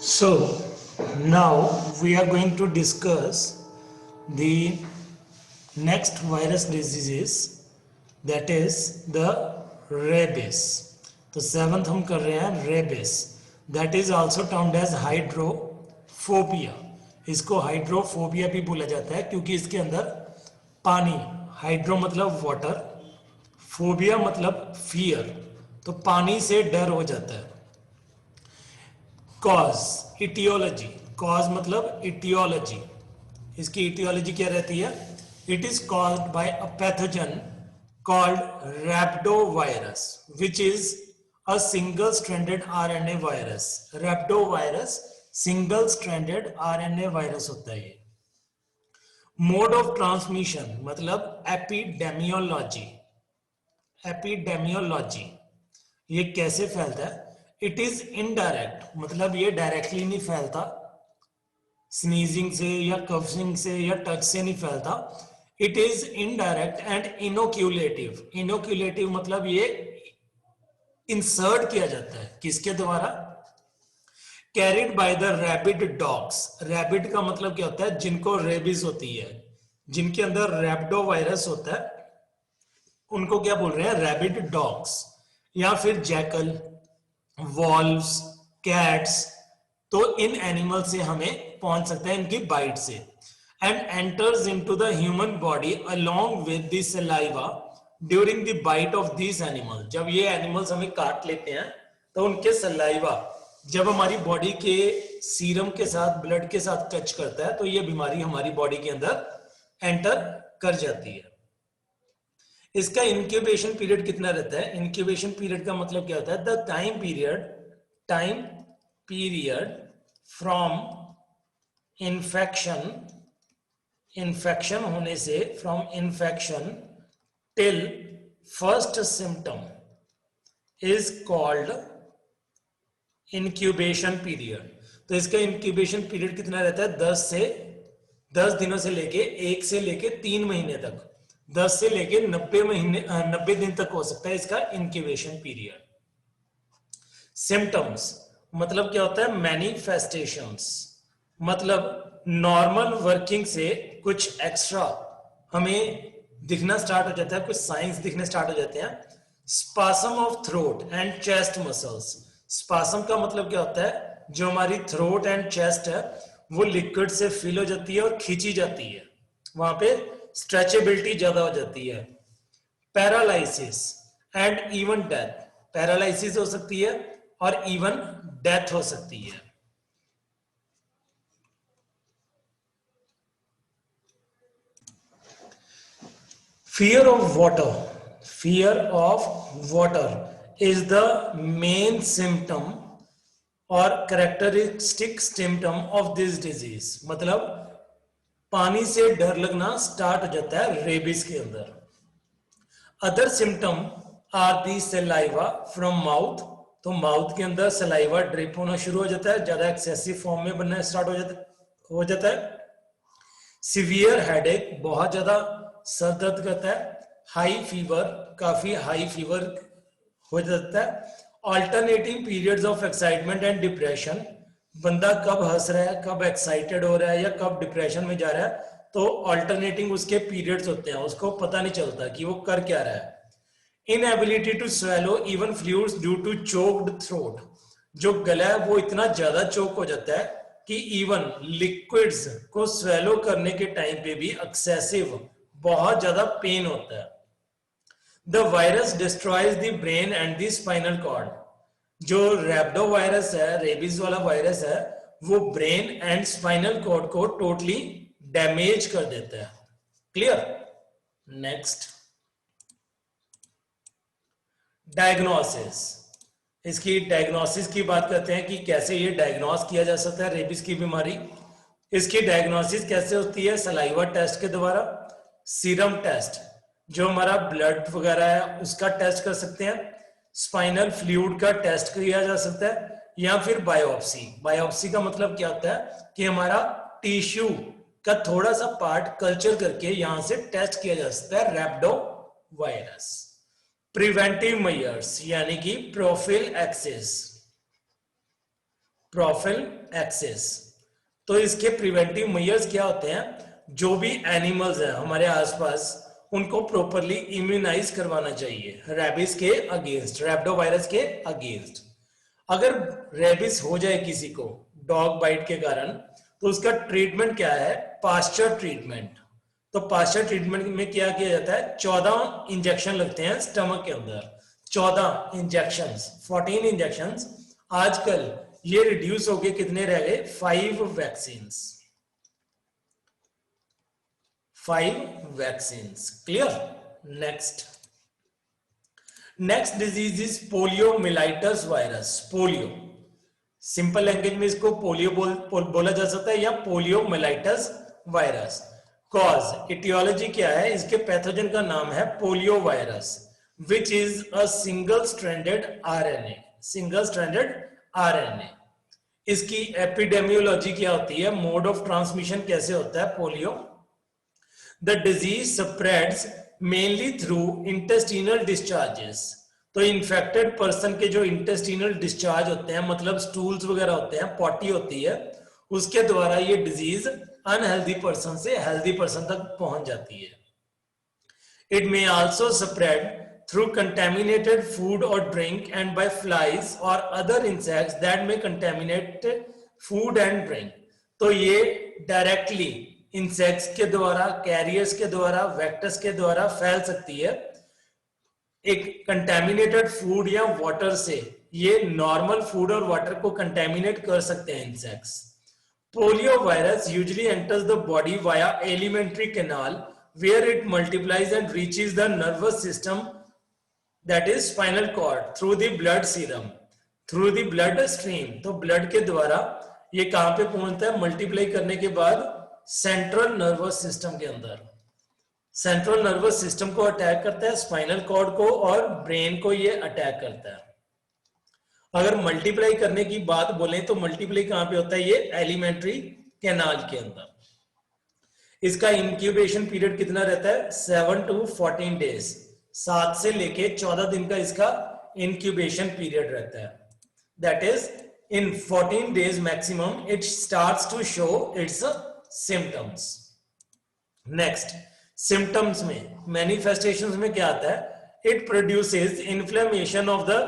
So now we are going to discuss the next virus diseases, that is the rabies. तो seventh हम कर रहे हैं rabies, that is also termed as hydrophobia. इसको hydrophobia भी बोला जाता है क्योंकि इसके अंदर पानी, हाइड्रो मतलब वाटर, फोबिया मतलब फियर, तो पानी से डर हो जाता है. कॉज, इटियोलॉजी, कॉज मतलब इटियोलॉजी, इसकी इटियोलॉजी क्या रहती है? It is caused bye a pathogen called rhabdovirus, which is a single stranded RNA virus. Rhabdovirus single stranded RNA virus होता है. मोड ऑफ ट्रांसमिशन मतलब एपिडेमियोलॉजी, एपिडेमियोलॉजी ये कैसे फैलता है? इट इज इनडायरेक्ट, मतलब ये डायरेक्टली नहीं फैलता, स्नीजिंग से या कफिंग से या टच से नहीं फैलता. It is indirect and inoculative. Inoculative मतलब ये इंसर्ट किया जाता है, किसके द्वारा? Carried by the rabid dogs. Rabid का मतलब क्या होता है? जिनको रेबीज होती है, जिनके अंदर रैबिडो वायरस होता है, उनको क्या बोल रहे हैं? Rabid dogs. या फिर जैकल, वॉल्व्स, कैट्स. तो इन एनिमल से हमें पहुंच सकता है इनकी बाइट से. And enters into the human body along with the saliva during the bite of these animals. जब ये एनिमल्स हमें काट लेते हैं तो उनके सलाइवा जब हमारी बॉडी के सीरम के साथ, ब्लड के साथ टच करता है तो ये बीमारी हमारी बॉडी के अंदर एंटर कर जाती है. इसका इंक्यूबेशन पीरियड कितना रहता है? इंक्यूबेशन पीरियड का मतलब क्या होता है? The time period from infection होने से, from infection till first symptom is called incubation period. तो इसका इंक्यूबेशन पीरियड कितना रहता है? 10 दिनों से लेके 1 से लेके 3 महीने तक, 10 से लेके 90 दिन तक हो सकता है इसका इंक्यूबेशन पीरियड. सिम्टम्स मतलब क्या होता है? मैनिफेस्टेशंस मतलब नॉर्मल वर्किंग से कुछ एक्स्ट्रा हमें दिखना स्टार्ट हो जाता है, कुछ साइंस दिखने स्टार्ट हो जाते हैं. Spasm of throat and chest muscles. Spasm का मतलब क्या होता है? जो हमारी थ्रोट एंड चेस्ट है वो लिक्विड से फिल हो जाती है और खींची जाती है, वहां पे स्ट्रेचेबिलिटी ज्यादा हो जाती है. Paralysis and even death. Paralysis हो सकती है और इवन डेथ हो सकती है. Fear of water is the main symptom or characteristic symptom of this disease. मतलब पानी से डर लगना स्टार्ट हो जाता है रेबीज के अंदर. Other symptom are the saliva from mouth. तो माउथ के अंदर सलाइवा ड्रिप होना शुरू हो जाता है, ज्यादा एक्सेसिव फॉर्म में बनना स्टार्ट हो जाता है. सीवियर हेडेक, बहुत ज्यादा सर दर्द करता है. हाई फीवर, काफी हाई फीवर हो जाता है. Alternating periods of excitement and depression. बंदा कब हंस रहा है, कब एक्साइटेड हो रहा है या कब डिप्रेशन में जा रहा है, तो ऑल्टरनेटिंग उसके पीरियड्स होते हैं, उसको पता नहीं चलता कि वो कर क्या रहा है. Inability to swallow even fluids due to choked throat. जो गला है वो इतना ज्यादा चोक हो जाता है कि इवन लिक्विड्स को स्वेलो करने के टाइम पे भी एक्सेसिव, बहुत ज्यादा पेन होता है. The virus destroys the brain and the spinal cord. जो रैबिडो वायरस है, रेबीज वाला वायरस है, वो ब्रेन एंड स्पाइनल कॉर्ड को टोटली डैमेज कर देता है. क्लियर? Next, diagnosis. इसकी डायग्नोसिस की बात करते हैं कि कैसे ये डायग्नोस किया जा सकता है रेबीज की बीमारी. इसकी डायग्नोसिस कैसे होती है? सलाइवा टेस्ट के द्वारा, सीरम टेस्ट, जो हमारा ब्लड वगैरह है उसका टेस्ट कर सकते हैं, स्पाइनल फ्लूइड का टेस्ट किया जा सकता है, या फिर बायोप्सी. बायोप्सी का मतलब क्या होता है कि हमारा टिश्यू का थोड़ा सा पार्ट कल्चर करके यहां से टेस्ट किया जा सकता है रैबिडो वायरस. प्रिवेंटिव मेजर्स यानी कि प्रोफिलैक्सिस. प्रोफिलैक्सिस। तो इसके प्रिवेंटिव मेजर्स क्या होते हैं? जो भी एनिमल्स हैं हमारे आसपास उनको प्रॉपरली इम्यूनाइज करवाना चाहिए रेबिस के अगेंस्ट, रैप्डोवायरस के अगेंस्ट। अगर रेबिस हो जाए किसी को डॉग बाइट के कारण, तो उसका ट्रीटमेंट क्या है? Pasteur treatment. तो पास्चर ट्रीटमेंट में क्या किया जाता है? 14 इंजेक्शन लगते हैं स्टमक के अंदर, 14 इंजेक्शंस, 14 इंजेक्शंस। आजकल ये रिड्यूस होके कितने रह गए? 5 vaccines, 5 vaccines. Clear? Next disease is poliomyelitis virus. Polio, simple language में इसको पोलियो बोला जा सकता है या पोलियोमिलाइटस वायरस। कॉज, इटियोलॉजी क्या है? इसके पैथोजन का नाम है polio virus, which is a single stranded RNA, single stranded RNA. इसकी एपिडेमियोलॉजी क्या होती है? मोड ऑफ ट्रांसमिशन कैसे होता है polio? The disease spreads mainly through intestinal discharges. तो इन्फेक्टेड पर्सन के जो इंटेस्टिनल डिस्चार्ज होते हैं, मतलब स्टूल्स वगैरह होते हैं, पॉटी होती है, उसके द्वारा ये डिजीज अनहेल्दी पर्सन से हेल्दी पर्सन तक पहुंच जाती है। It may also spread through contaminated food और ड्रिंक एंड बाय फ्लाइज और other insects that may contaminate food and drink. तो ये डायरेक्टली इंसेक्ट्स के द्वारा, कैरियर्स के द्वारा, वेक्टर्स के द्वारा फैल सकती है। एक कंटेमिनेटेड फूड या वाटर से ये नॉर्मल फूड और वाटर को कंटेमिनेट कर सकते हैं insects. Polio virus usually enters the body via alimentary canal where it multiplies and reaches the nervous system, that is spinal cord, through the blood serum, through the blood stream। तो blood के द्वारा ये कहां पे पहुंचता है? Multiply करने के बाद सेंट्रल नर्वस सिस्टम के अंदर, सेंट्रल नर्वस सिस्टम को अटैक करता है, स्पाइनल कॉर्ड को और ब्रेन को ये अटैक करता है। अगर मल्टीप्लाई करने की बात बोलें तो मल्टीप्लाई कहां पे होता है? ये एलिमेंट्री कैनाल के अंदर। इसका इंक्यूबेशन पीरियड कितना रहता है? 7 to 14 डेज, 7 से लेके 14 दिन का इसका इंक्यूबेशन पीरियड रहता है। That is in 14 days maximum it starts to show its symptoms. Next, symptoms में, मैनिफेस्टेशंस में क्या आता है? It produces inflammation of the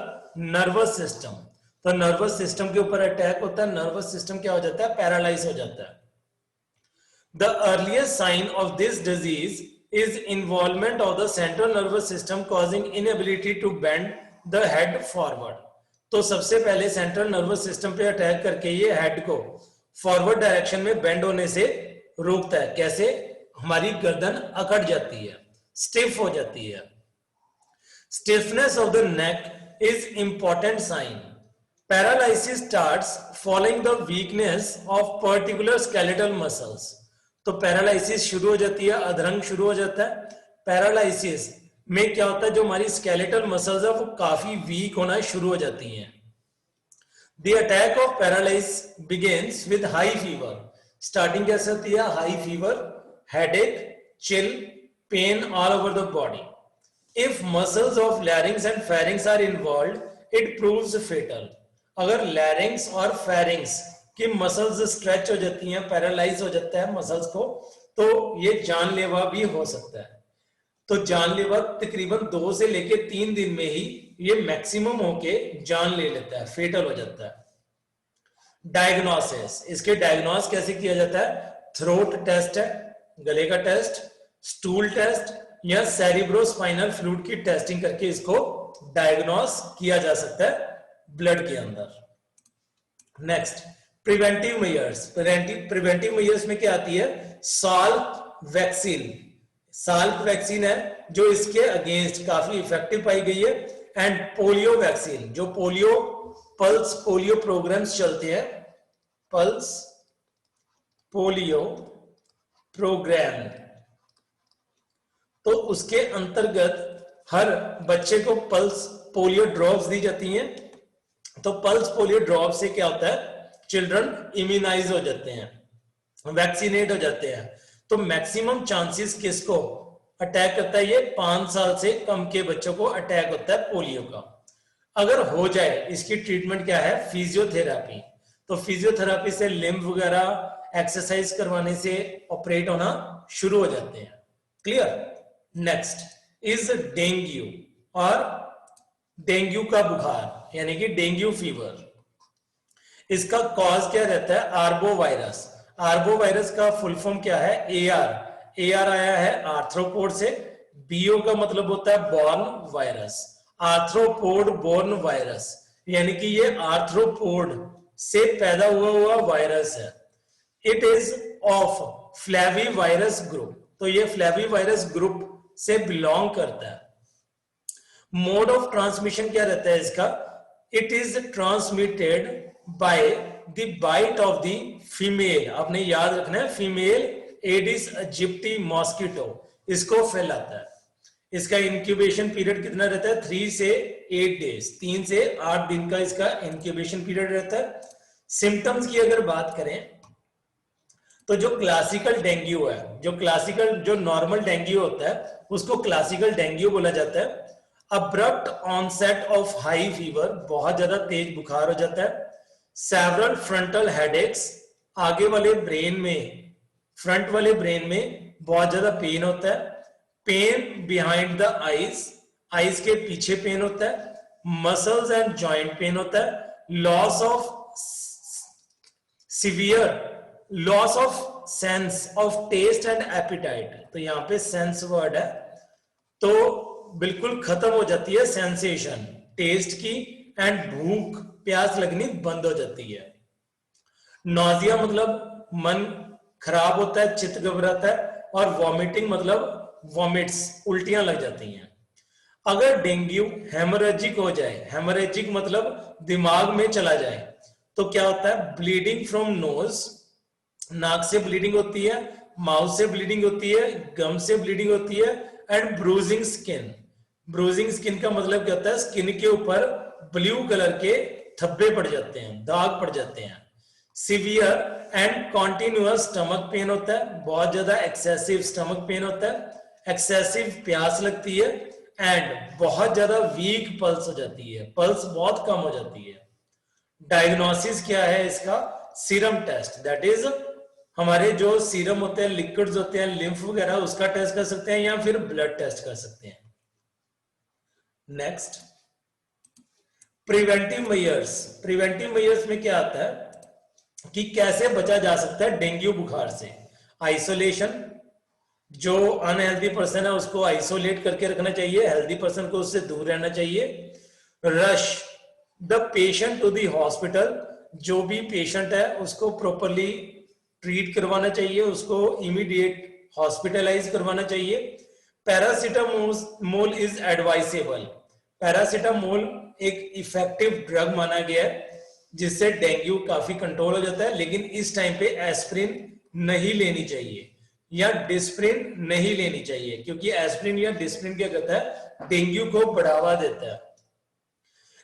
nervous system. तो नर्वस सिस्टम के ऊपर अटैक होता है, नर्वस सिस्टम क्या हो जाता है? पैरालाइज हो जाता है। The earliest sign of this disease is involvement of the central nervous system causing inability to bend the head forward। तो सबसे पहले सेंट्रल नर्वस सिस्टम पे अटैक करके ये हेड को फॉरवर्ड डायरेक्शन में बेंड होने से रोकता है। कैसे? हमारी गर्दन अकड़ जाती है, स्टिफ हो जाती है। Stiffness of the neck is important sign। Paralysis starts following the weakness of particular skeletal muscles। तो पैरालाइसिस शुरू हो जाती है, अधरंग शुरू हो जाता है। पैरालाइसिस में क्या होता है? जो हमारी स्केलेटल मसल्स है वो काफी वीक होना शुरू हो जाती हैं। The attack of paralysis begins with high fever. Starting कैसे होती है? High fever, headache, chill, pain all over the body. If muscles of larynx and pharynx are involved it proves fatal. अगर लैरिंग्स और फेरिंग्स कि muscles stretch हो जाती हैं, paralyse हो जाता है मसल्स को, तो ये जानलेवा भी हो सकता है। तो जानलेवा तकरीबन 2 से लेके 3 दिन में ही ये मैक्सिमम होके जान ले लेता है, फेटल हो जाता है। डायग्नोसिस, इसके डायग्नोस कैसे किया जाता है? थ्रोट टेस्ट है, गले का टेस्ट, स्टूल टेस्ट या सेरिब्रोस्पाइनल फ्लूइड की टेस्टिंग करके इसको डायग्नोस किया जा सकता है ब्लड के अंदर। Next, preventive measures. Preventive measures में क्या आती है? Salk vaccine. साल्क वैक्सीन है जो इसके अगेंस्ट काफी इफेक्टिव पाई गई है। एंड पोलियो वैक्सीन, जो पोलियो पल्स पोलियो प्रोग्राम्स चलते हैं, पल्स पोलियो प्रोग्राम, तो उसके अंतर्गत हर बच्चे को पल्स पोलियो ड्रॉप्स दी जाती हैं। तो पल्स पोलियो ड्रॉप से क्या होता है? चिल्ड्रन इम्यूनाइज हो जाते हैं, वैक्सीनेट हो जाते हैं। तो मैक्सिमम चांसेस किसको अटैक करता है? ये 5 साल से कम के बच्चों को अटैक होता है पोलियो का। अगर हो जाए, इसकी ट्रीटमेंट क्या है? फिजियोथेरापी। तो तो फिजियोथेरापी से लिम्फ वगैरह एक्सरसाइज करवाने से ऑपरेट होना शुरू हो जाते हैं। क्लियर? नेक्स्ट इज डेंगू और डेंगू का बुखार यानी कि डेंगू फीवर। इसका कॉज क्या रहता है? Arbo virus. आर्बो वायरस का फुल फॉर्म क्या है? एआर। एआर आया है आर्थ्रोपोड से। बीओ का मतलब होता है borne virus. Arthropod borne virus यानी कि ये आर्थ्रोपोड से पैदा हुआ वायरस है। It is of flavivirus group. तो ये फ्लैवी वायरस ग्रुप से बिलोंग करता है। मोड ऑफ ट्रांसमिशन क्या रहता है इसका? It is transmitted by the bite of the female. आपने याद रखना है, फीमेल एडिस इजिप्टी मॉस्किटो इसको फैलाता है। इसका इंक्यूबेशन पीरियड कितना रहता है? 3 से 8 डेज, 3 से 8 दिन का इसका इंक्यूबेशन पीरियड रहता है। सिम्टम्स की अगर बात करें तो जो क्लासिकल डेंगू है, जो नॉर्मल डेंगू होता है उसको क्लासिकल डेंगू बोला जाता है। Abrupt onset of high fever, बहुत ज्यादा तेज बुखार हो जाता है। सेवरल फ्रंटल हेडेक्स, आगे वाले ब्रेन में, फ्रंट वाले ब्रेन में बहुत ज्यादा पेन होता है। Pain behind the eyes, eyes के पीछे पेन होता है। मसल्स एंड जॉइंट पेन होता है। Loss of severe loss of sense of taste and appetite. तो यहां पे सेंस वर्ड है, तो बिल्कुल खत्म हो जाती है सेंसेशन टेस्ट की, एंड भूख प्यास लगनी बंद हो जाती है। नौजिया मतलब मन खराब होता है, चित्त घबराता है। और वॉमिटिंग मतलब वॉमिट्स, उल्टियां लग जाती हैं। अगर डेंगू हेमोरेजिक हो जाए, हेमोरेजिक मतलब दिमाग में चला जाए, तो क्या होता है? ब्लीडिंग फ्रॉम नोज, नाक से ब्लीडिंग होती है, माउथ से ब्लीडिंग होती है, गम से ब्लीडिंग होती है, and bruising skin. Bruising skin का मतलब क्या होता है? स्किन के ऊपर ब्लू कलर के धब्बे पड़ जाते हैं, दाग पड़ जाते हैं। Severe and continuous stomach pain होता है, बहुत ज्यादा एक्सेसिव स्टमक पेन होता है। एक्सेसिव प्यास लगती है, एंड बहुत ज्यादा वीक पल्स हो जाती है, पल्स बहुत कम हो जाती है। डायग्नोसिस क्या है इसका? सीरम टेस्ट, दैट इज हमारे जो सीरम होते हैं, लिक्विड्स होते हैं, लिम्फ वगैरह, उसका टेस्ट कर सकते हैं या फिर ब्लड टेस्ट कर सकते हैं। Next preventive measures. Preventive measures में क्या आता है कि कैसे बचा जा सकता है डेंगू बुखार से? आइसोलेशन, जो अनहेल्दी पर्सन है उसको आइसोलेट करके रखना चाहिए, हेल्दी पर्सन को उससे दूर रहना चाहिए। Rush the patient to the hospital, जो भी पेशेंट है उसको प्रॉपरली ट्रीट करवाना चाहिए, उसको इमीडिएट हॉस्पिटलाइज करवाना चाहिए। Paracetamol is advisable. पैरासीटामोल एक इफेक्टिव ड्रग माना गया है जिससे डेंगू काफी कंट्रोल हो जाता है, लेकिन इस टाइम पे एस्प्रिन नहीं लेनी चाहिए या डिस्प्रिन नहीं लेनी चाहिए, क्योंकि एस्प्रिन या डिस्प्रिन क्या करता है? डेंगू को बढ़ावा देता है।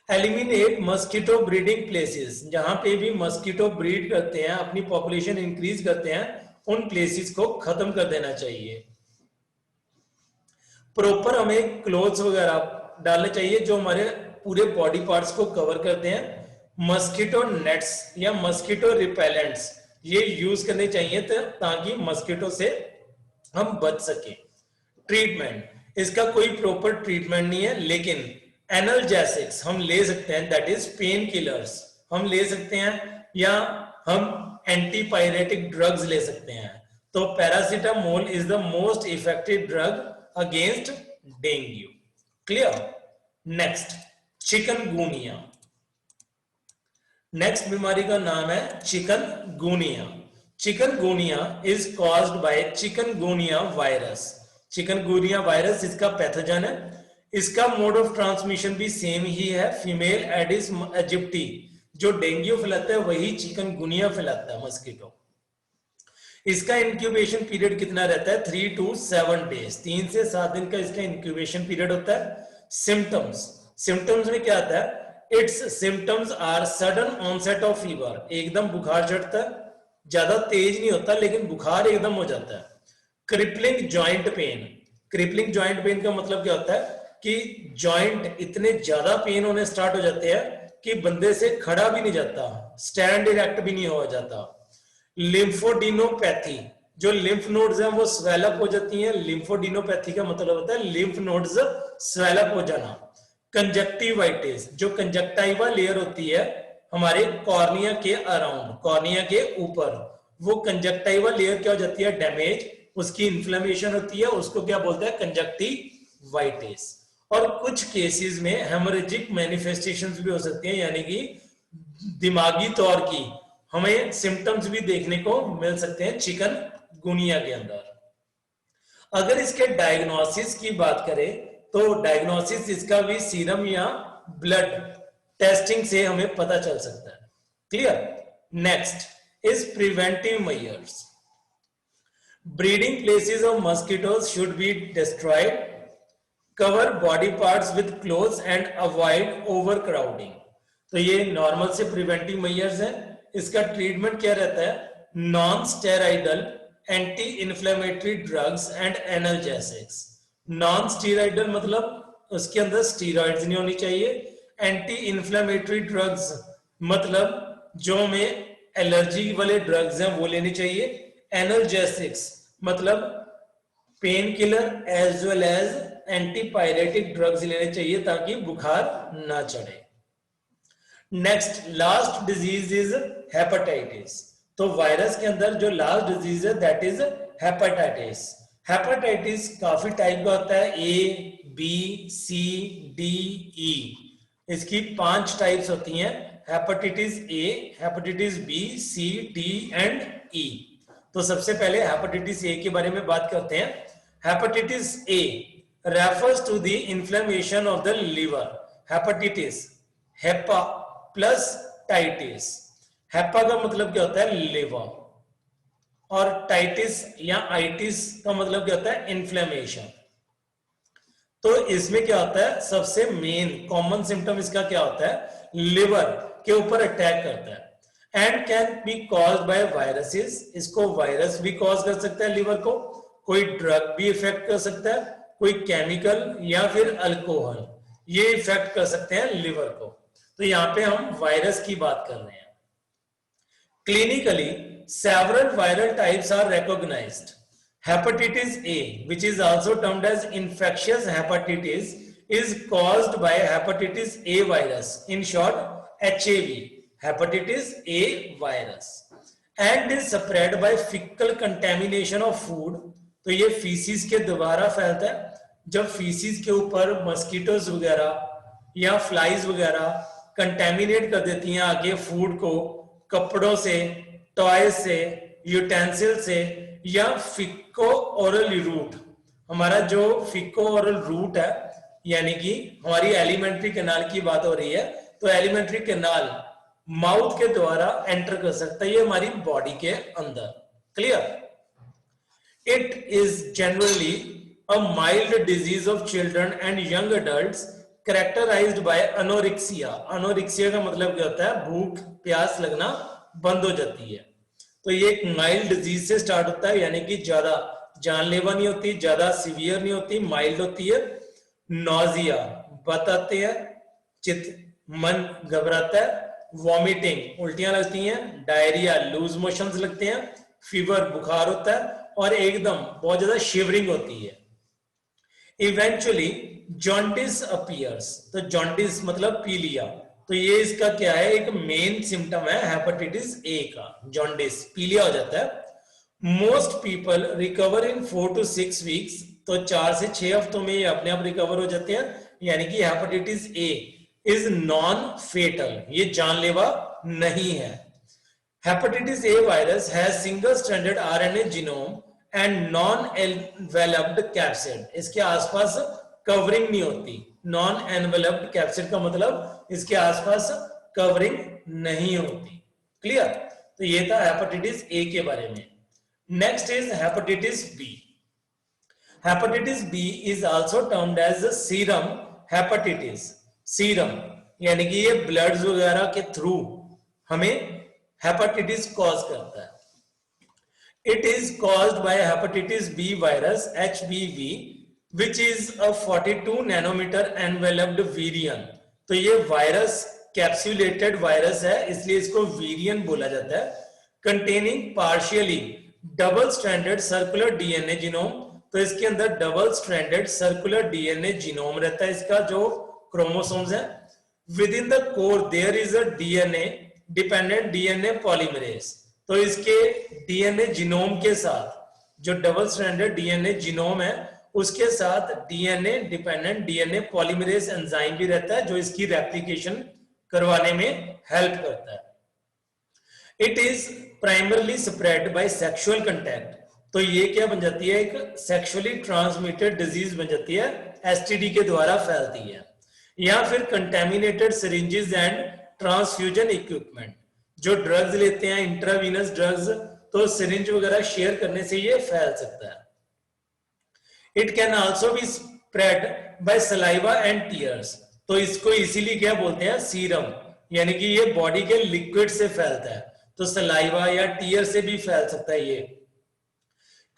एलिमिनेट मस्कीटो ब्रीडिंग प्लेसेस, जहां पे भी मस्कीटो ब्रीड करते हैं, अपनी पॉपुलेशन इंक्रीज करते हैं, उन प्लेसेस को खत्म कर देना चाहिए। प्रॉपर हमें क्लोथ्स वगैरह डालने चाहिए जो हमारे पूरे बॉडी पार्ट्स को कवर करते हैं। मस्कीटो नेट्स या मस्कीटो रिपेलेंट्स ये यूज करने चाहिए ताकि मस्कीटो से हम बच सके। ट्रीटमेंट, इसका कोई प्रॉपर ट्रीटमेंट नहीं है, लेकिन एनाल्जेसिक्स हम ले सकते हैं, दैट इज पेन किलर्स हम ले सकते हैं, या हम एंटीपायरेटिक ड्रग्स ले सकते हैं। तो paracetamol is the most effective drug against dengue. Clear? Next chikungunya. Next बीमारी का नाम है chikungunya. Chikungunya is caused bye chikungunya virus. Chikungunya virus इसका पैथोजन है। इसका मोड ऑफ ट्रांसमिशन भी सेम ही है, फीमेल एडिस इजिप्टी जो डेंगू फैलाता है वही चिकनगुनिया फैलाता है, मस्कीटो। इसका इंक्यूबेशन पीरियड कितना रहता है? 3 to 7 डेज, 3 से 7 दिन का इसका इंक्यूबेशन पीरियड होता है। सिम्टम्स, सिम्टम्स में क्या आता है? Its symptoms are sudden onset of fever, एकदम बुखार चढ़ता है, ज्यादा तेज नहीं होता लेकिन बुखार एकदम हो जाता है। Crippling joint pain, crippling joint pain का मतलब क्या होता है कि जॉइंट इतने ज्यादा पेन होने स्टार्ट हो जाते हैं कि बंदे से खड़ा भी नहीं जाता, स्टैंड इरेक्ट भी नहीं हो जाता। लिम्फोडिनोपैथी, जो लिम्फ नोड्स हैं वो स्वेलअप हो जाती हैं। लिम्फोडिनोपैथी का मतलब होता है लिम्फ नोड्स स्वेलअप हो जाना। कंजक्टिवाइटिस, जो कंजक्टाइवा लेयर होती है हमारे कॉर्निया के अराउंड, कॉर्निया के ऊपर, वो कंजक्टाइवा लेयर क्या हो जाती है, डैमेज, उसकी इन्फ्लेमेशन होती है, उसको क्या बोलते हैं, कंजक्टिवाइटिस। और कुछ केसेस में हेमोरेजिक मैनिफेस्टेशंस भी हो सकती हैं, यानी कि दिमागी तौर की हमें सिम्टम्स भी देखने को मिल सकते हैं चिकनगुनिया के अंदर। अगर इसके डायग्नोसिस की बात करें तो डायग्नोसिस इसका भी सीरम या ब्लड टेस्टिंग से हमें पता चल सकता है। Clear. Next is preventive measures. Breeding places of mosquitoes should be destroyed, cover body parts with clothes and avoid overcrowding. तो ये नॉर्मल से प्रिवेंटिव मेजर्स हैं। इसका ट्रीटमेंट क्या रहता है, non steroidal anti inflammatory drugs and analgesics. Non steroidal मतलब उसके अंदर स्टीरॉइड्स नहीं होनी चाहिए। एंटी इन्फ्लेमेटरी ड्रग्स मतलब जो में एलर्जी वाले ड्रग्स हैं वो लेनी चाहिए। एनाल्जेसिक्स मतलब pain killer as well as antipyretic drugs लेने चाहिए ताकि बुखार ना चढ़े। Next last disease is hepatitis. तो वायरस के अंदर जो लास्ट डिजीज है दैट इज हेपेटाइटिस। हेपेटाइटिस काफी टाइप का होता है, A B C D E, इसकी 5 टाइप्स होती हैं, hepatitis A, hepatitis B, C, D and E. तो सबसे पहले हेपेटाइटिस ए के बारे में बात करते हैं। Hepatitis A refers to the inflammation of the liver. Hepatitis, hepa plus titis. HEPA का मतलब क्या होता है, लिवर, और टाइटिस या आइटिस का मतलब क्या होता है, इन्फ्लेमेशन। तो इसमें क्या होता है, सबसे मेन कॉमन सिम्टम इसका क्या होता है, लिवर के ऊपर अटैक करता है and can be caused by viruses. इसको वायरस भी कॉज कर सकता है लिवर को, कोई ड्रग भी इफेक्ट कर सकता है, कोई केमिकल या फिर अल्कोहल, ये इफेक्ट कर सकते हैं लिवर को। तो यहां पे हम वायरस की बात कर रहे हैं। Clinically several viral types are recognised. Hepatitis A which is also termed as infectious hepatitis is caused by hepatitis A virus, in short HAV, hepatitis A virus, and is spread by fecal contamination of food। तो ये faeces के द्वारा फैलता है। जब faeces के ऊपर mosquitoes वगैरह या फ्लाइज वगैरह कंटेमिनेट कर देती हैं आगे फूड को, कपड़ों से, टॉय से, यूटेंसिल से, या फिको ओरल रूट, हमारा जो फिको ओरल रूट है यानी कि हमारी एलिमेंट्री कैनाल की बात हो रही है, तो एलिमेंट्री कैनाल माउथ के द्वारा एंटर कर सकता है ये हमारी बॉडी के अंदर। Clear. It is generally a mild disease of children and young adults characterized by anorexia। Anorexia का मतलब क्या होता है, भूख प्यास लगना बंद हो जाती है। तो ये एक माइल्ड डिजीज से स्टार्ट होता है, यानी कि ज्यादा जानलेवा नहीं होती, ज्यादा सीवियर नहीं होती, माइल्ड होती है। नॉजिया बताते हैं, चित मन घबराता है, वॉमिटिंग उल्टियां लगती हैं, डायरिया लूज मोशंस लगते हैं, फीवर बुखार होता है, और एकदम बहुत ज्यादा शिवरिंग होती है। Eventually jaundice appears. तो जॉन्डिस मतलब पीलिया, तो ये इसका क्या है, एक मेन सिम्टम है हेपेटाइटिस ए का, जॉन्डिस, पीलिया हो जाता है। Most people recover in 4 to 6 weeks. तो 4 से 6 हफ्तों में ये अपने आप रिकवर हो जाते हैं, यानी कि hepatitis A is non fatal, ये जानलेवा नहीं है। Hepatitis A virus has single stranded RNA genome and non-enveloped capsid। इसके आसपास कवरिंग नहीं होती। non-enveloped capsid का मतलब इसके आसपास कवरिंग नहीं होती। क्लियर। तो ये था हेपेटाइटिस ए के बारे में। Next is hepatitis B. Hepatitis B is also termed as serum hepatitis. Serum यानी कि ये ब्लड वगैरह के थ्रू हमें हेपेटाइटिस कॉज करता है। It is caused by hepatitis B virus HBV which is a 42 nanometre enveloped variant. तो ये वायरस कैप्सुलेटेड वायरस है, इसलिए इसको वीरिएंट बोला जाता है, containing partially double stranded circular DNA genome. तो इसके अंदर double stranded circular DNA genome रहता है, इसका जो क्रोमोसोम्स है। Within the core there is a DNA dependent DNA polymerase. तो इसके डीएनए जीनोम के साथ, जो डबल स्ट्रैंडेड डीएनए जीनोम है, उसके साथ DNA dependent DNA polymerase enzyme भी रहता है, जो इसकी रेप्लिकेशन करवाने में हेल्प करता है। It is primarily spread by sexual contact. तो ये क्या बन जाती है, एक सेक्सुअली ट्रांसमिटेड डिजीज बन जाती है, एसटीडी के द्वारा फैलती है। या फिर contaminated syringes and transfusion equipment, जो ड्रग्स लेते हैं इंट्रावीनस ड्रग्स, तो सिरिंज वगैरह शेयर करने से ये फैल सकता है। It can also be spread by saliva and tears. तो इसको इसीलिए क्या बोलते हैं, सीरम, यानी कि ये बॉडी के लिक्विड से फैलता है, तो सलाइवा या टीयर से भी फैल सकता है ये।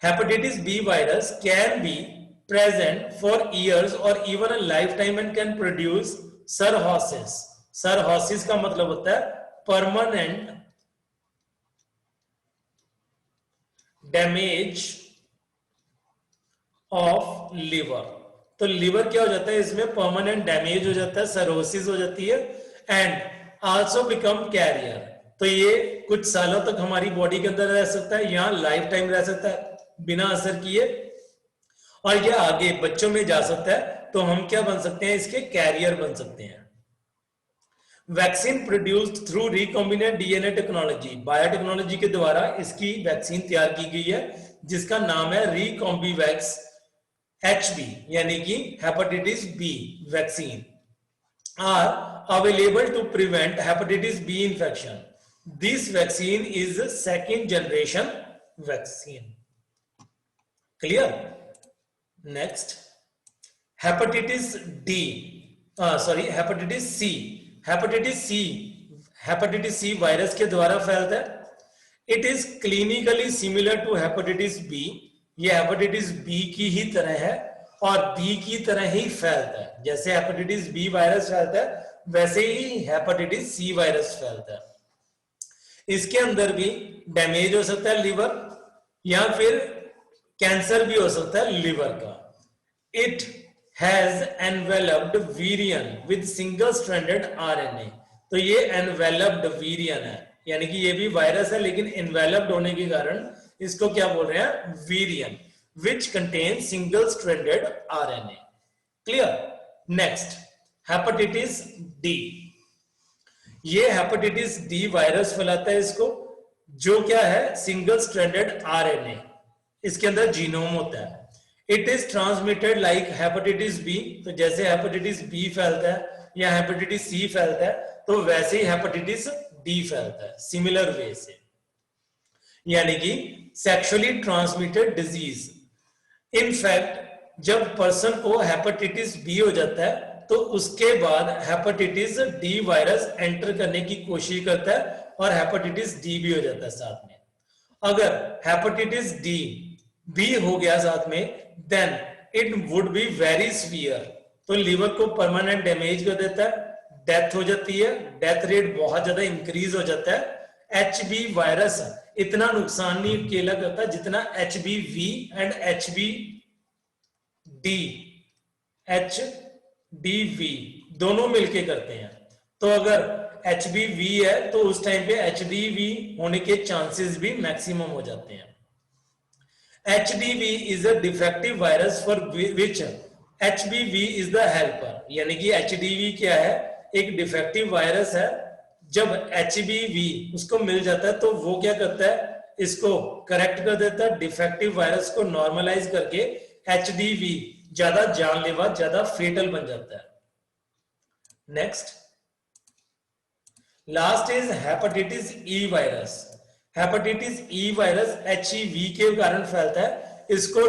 Hepatitis B virus can be present for years or even a lifetime and can produce cirrhosis. Cirrhosis का मतलब होता है permanent damage of liver. तो liver क्या हो जाता है, इसमें permanent damage हो जाता है, cirrhosis हो जाती है, and also become carrier. तो ये कुछ सालों तक हमारी बॉडी के अंदर रह सकता है, यहाँ लाइफ टाइम रह सकता है बिना असर किए, और ये आगे बच्चों में जा सकता है। तो हम क्या बन सकते हैं, इसके कैरियर बन सकते हैं। Vaccine produced through recombinant DNA technology, biotechnology के द्वारा इसकी वैक्सीन तैयार की गई है, जिसका नाम है रिकॉम्बीवैक्स HB, यानी कि hepatitis B vaccine, are available to prevent hepatitis B infection. This vaccine is second generation vaccine. Clear? Next, hepatitis D, hepatitis C. Hepatitis C virus के द्वारा फैलता है। It is clinically similar to hepatitis B. ये hepatitis B की ही तरह है और बी की तरह ही फैलता है। जैसे हेपेटाइटिस बी वायरस फैलता है, वैसे ही हेपेटाइटिस सी वायरस फैलता है। इसके अंदर भी डैमेज हो सकता है लिवर, या फिर कैंसर भी हो सकता है लिवर का। It has enveloped वीरियन with single stranded RNA। तो ये एनवेलप्ड वीरियन है, यानी कि ये भी वायरस है, लेकिन एनवेलप्ड होने के कारण इसको क्या बोल रहे हैं, वीरियन, which contain single stranded RNA। Clear? Next, hepatitis D. ये हेपेटाइटिस डी वायरस फैलाता है इसको, जो क्या है, सिंगल स्ट्रैंडेड RNA, इसके अंदर जीनोम होता है। It is transmitted like hepatitis B. तो जैसे हेपेटाइटिस बी फैलता है या हेपेटाइटिस सी फैलता है, तो वैसे ही हेपेटाइटिस डी फैलता है, सिमिलर वे से, यानी कि सेक्सुअली ट्रांसमिटेड डिजीज। इनफैक्ट जब पर्सन को हेपेटाइटिस बी हो जाता है, तो उसके बाद हेपेटाइटिस डी वायरस एंटर करने की कोशिश करता है और हेपेटाइटिस डी भी हो जाता है साथ में। अगर हेपेटाइटिस डी भी हो गया साथ में, then it would be very severe. तो लिवर को परमानेंट डैमेज कर देता है, डेथ हो जाती है, डेथ रेट बहुत ज्यादा इंक्रीज हो जाता है। HB वायरस इतना नुकसान नहीं अकेला करता जितना HBV एंड HBV दोनों मिलके करते हैं। तो अगर HBV है तो उस टाइम पे HDV होने के चांसेस भी मैक्सिमम हो जाते हैं। HDV is a defective virus for which HBV is the helper। यानी कि HDV क्या है, एक डिफेक्टिव वायरस है। जब HBV उसको मिल जाता है तो वो क्या करता है, इसको करेक्ट कर देता है, डिफेक्टिव वायरस को नॉर्मलाइज करके HDV ज्यादा जानलेवा, ज्यादा फेटल बन जाता है। Next, last is hepatitis E virus. Hepatitis E virus HEV के कारण फैलता है। इसको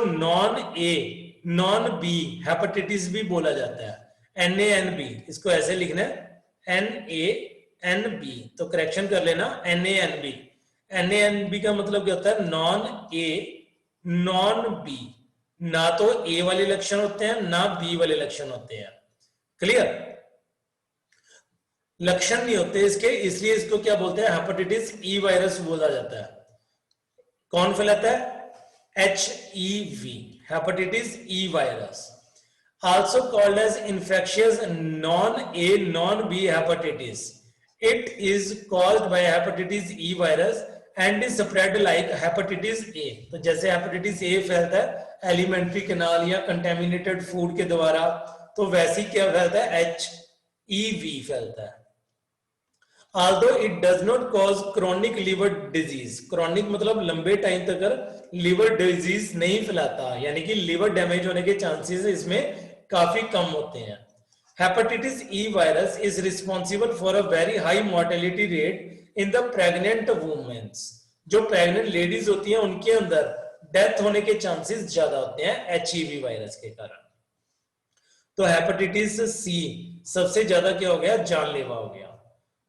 नॉन बी हेपेटाइटिस भी बोला जाता है, NANB। इसको ऐसे लिखना है NANB, तो करेक्शन कर लेना NANB। NANB का मतलब क्या होता है, नॉन बी। ना तो A वाले लक्षण होते हैं, ना B वाले लक्षण होते हैं। क्लियर? लक्षण नहीं होते इसके, इसलिए इसको क्या बोलते हैं, हेपेटाइटिस ई वायरस बोला जाता है। कौन फैलाता है, HEV, hepatitis E virus, also called as infectious non-A non-B hepatitis. It is caused by hepatitis E virus and is spread like hepatitis A. तो जैसे hepatitis A फैलता है एलिमेंट्री कैनाल या कंटेमिनेटेड फूड के द्वारा, तो वैसे क्या फैलता है, HEV फैलता है। Although it does not cause chronic liver disease, chronic मतलब लंबे टाइम तक लिवर डिजीज नहीं फैलाता, यानी कि लिवर डैमेज होने के चांसेस इसमें काफी कम होते हैं। Hepatitis E virus is responsible for a very high mortality rate in the pregnant women's, जो प्रेग्नेंट लेडीज होती हैं उनके अंदर डेथ होने के चांसेस ज्यादा होते हैं HEV वायरस के कारण। तो हेपेटाइटिस सी सबसे ज्यादा क्या हो गया, जानलेवा हो गया।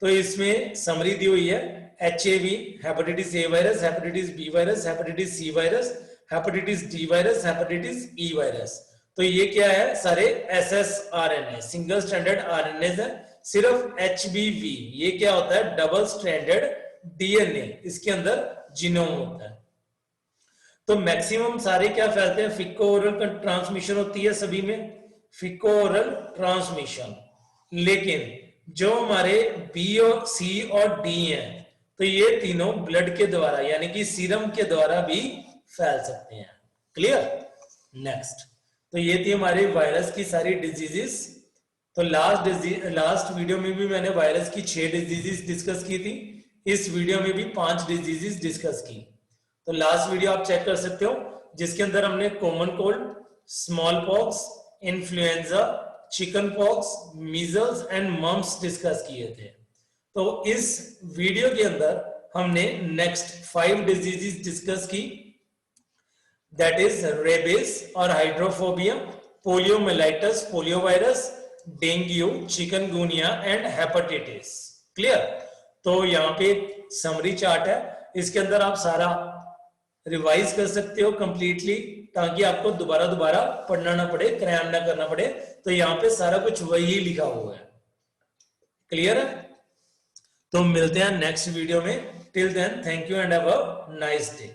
तो इसमें समरी दी हुई है, HAV hepatitis A virus, hepatitis B virus, hepatitis C virus, hepatitis D virus, hepatitis E virus. तो ये क्या है, सारे SSRNA सिंगल स्ट्रैंडेड RNA है। सिर्फ HBV ये क्या होता है, डबल स्ट्रैंडेड DNA, इसके अंदर जीनोम होता है। तो मैक्सिमम सारे क्या फैलते हैं, फिको ओरल ट्रांसमिशन होती है सभी में, फिको ओरल ट्रांसमिशन। लेकिन जो हमारे B और C और D हैं, तो ये तीनों ब्लड के द्वारा यानी कि सीरम के द्वारा भी फैल सकते हैं। क्लियर। नेक्स्ट, तो ये थी हमारे वायरस की सारी डिजीजेस। तो लास्ट वीडियो में भी मैंने वायरस की 6 डिजीजेस डिस्कस की थी, इस वीडियो में भी 5 डिजीजेस डिस्कस की। तो लास्ट वीडियो आप चेक कर सकते हो, जिसके अंदर हमने common cold, small pox, influenza, chicken pox, measles and mumps discuss किए थे। तो इस वीडियो के अंदर हमने नेक्स्ट 5 डिजीजेस डिस्कस की, दैट इज रेबीज और hydrophobia, poliomyelitis, poliovirus, dengue, chikungunya and hepatitis. Clear. तो यहाँ पे समरी चार्ट है, इसके अंदर आप सारा रिवाइज कर सकते हो कंप्लीटली, ताकि आपको दोबारा पढ़ना ना पड़े, क्रैम ना करना पड़े। तो यहाँ पे सारा कुछ वही लिखा हुआ है। क्लियर है। तो मिलते हैं नेक्स्ट वीडियो में। Till then thank you and have a nice day.